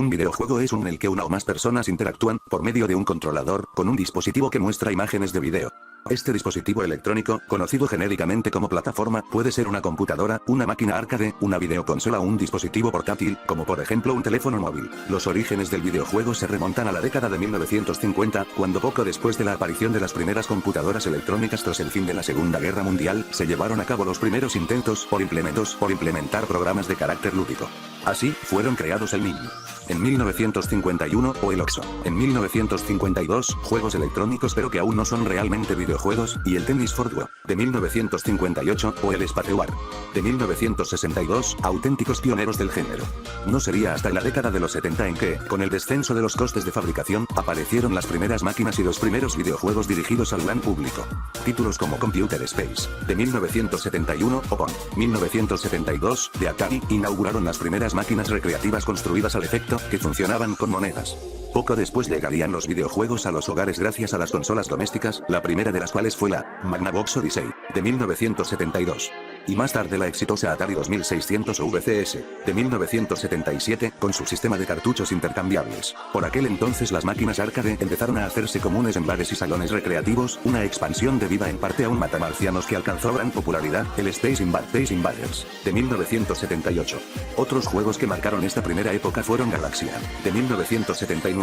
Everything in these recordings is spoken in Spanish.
Un videojuego es un en el que una o más personas interactúan, por medio de un controlador, con un dispositivo que muestra imágenes de video. Este dispositivo electrónico, conocido genéricamente como plataforma, puede ser una computadora, una máquina arcade, una videoconsola o un dispositivo portátil, como por ejemplo un teléfono móvil. Los orígenes del videojuego se remontan a la década de 1950, cuando poco después de la aparición de las primeras computadoras electrónicas tras el fin de la Segunda Guerra Mundial, se llevaron a cabo los primeros intentos por implementar programas de carácter lúdico. Así, fueron creados el NIM. En 1951, o el OXO. En 1952, juegos electrónicos pero que aún no son realmente videojuegos, y el Tennis for Go. De 1958, o el Spacewar. De 1962, auténticos pioneros del género. No sería hasta la década de los 70 en que, con el descenso de los costes de fabricación, aparecieron las primeras máquinas y los primeros videojuegos dirigidos al gran público. Títulos como Computer Space, de 1971, o Pong, 1972, de Atari, inauguraron las primeras máquinas recreativas construidas al efecto, que funcionaban con monedas. Poco después llegarían los videojuegos a los hogares gracias a las consolas domésticas, la primera de las cuales fue la Magnavox Odyssey, de 1972. Y más tarde la exitosa Atari 2600 o VCS, de 1977, con su sistema de cartuchos intercambiables. Por aquel entonces las máquinas arcade empezaron a hacerse comunes en bares y salones recreativos, una expansión debida en parte a un matamarcianos que alcanzó gran popularidad, el Space Invaders, de 1978. Otros juegos que marcaron esta primera época fueron Galaxia, de 1979,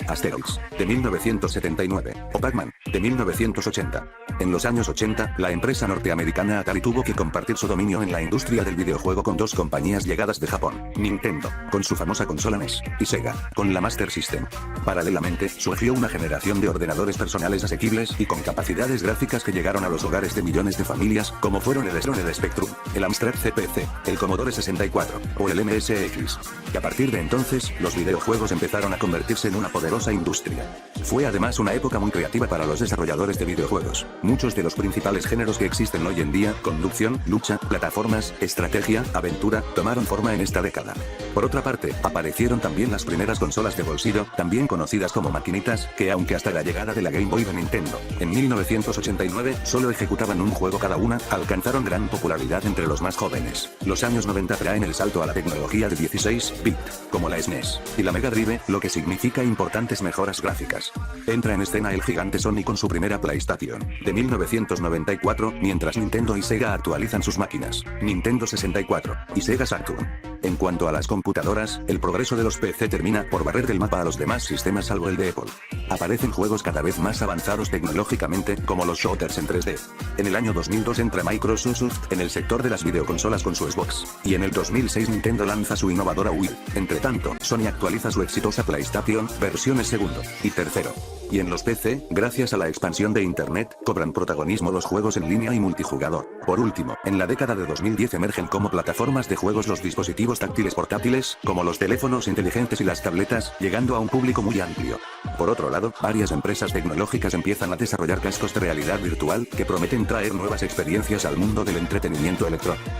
Asterix, de 1979, o Pac-Man, de 1980. En los años 80, la empresa norteamericana Atari tuvo que compartir su dominio en la industria del videojuego con dos compañías llegadas de Japón, Nintendo, con su famosa consola NES, y Sega, con la Master System. Paralelamente, surgió una generación de ordenadores personales asequibles y con capacidades gráficas que llegaron a los hogares de millones de familias, como fueron el Spectrum, el Amstrad CPC, el Commodore 64, o el MSX. Y a partir de entonces, los videojuegos empezaron a convertirse en una poderosa industria. Fue además una época muy creativa para los desarrolladores de videojuegos. Muchos de los principales géneros que existen hoy en día, conducción, lucha, plataformas, estrategia, aventura, tomaron forma en esta década. Por otra parte, aparecieron también las primeras consolas de bolsillo, también conocidas como maquinitas, que aunque hasta la llegada de la Game Boy de Nintendo, en 1989, solo ejecutaban un juego cada una, alcanzaron gran popularidad entre los más jóvenes. Los años 90 traen el salto a la tecnología de 16-bit, como la SNES, y la Mega Drive, lo que significa importantes mejoras gráficas. Entra en escena el gigante Sony con su primera PlayStation, de 1994, mientras Nintendo y Sega actualizan sus máquinas, Nintendo 64, y Sega Saturn. En cuanto a las computadoras, el progreso de los PC termina por barrer del mapa a los demás sistemas salvo el de Apple. Aparecen juegos cada vez más avanzados tecnológicamente, como los shooters en 3D. En el año 2002 entra Microsoft en el sector de las videoconsolas con su Xbox, y en el 2006 Nintendo lanza su innovadora Wii. Entre tanto, Sony actualiza su exitosa PlayStation, versiones segundo y tercero. Y en los PC, gracias a la expansión de Internet, cobran protagonismo los juegos en línea y multijugador. Por último, en la década de 2010 emergen como plataformas de juegos los dispositivos táctiles portátiles, como los teléfonos inteligentes y las tabletas, llegando a un público muy amplio. Por otro lado, varias empresas tecnológicas empiezan a desarrollar cascos de realidad virtual, que prometen traer nuevas experiencias al mundo del entretenimiento electrónico.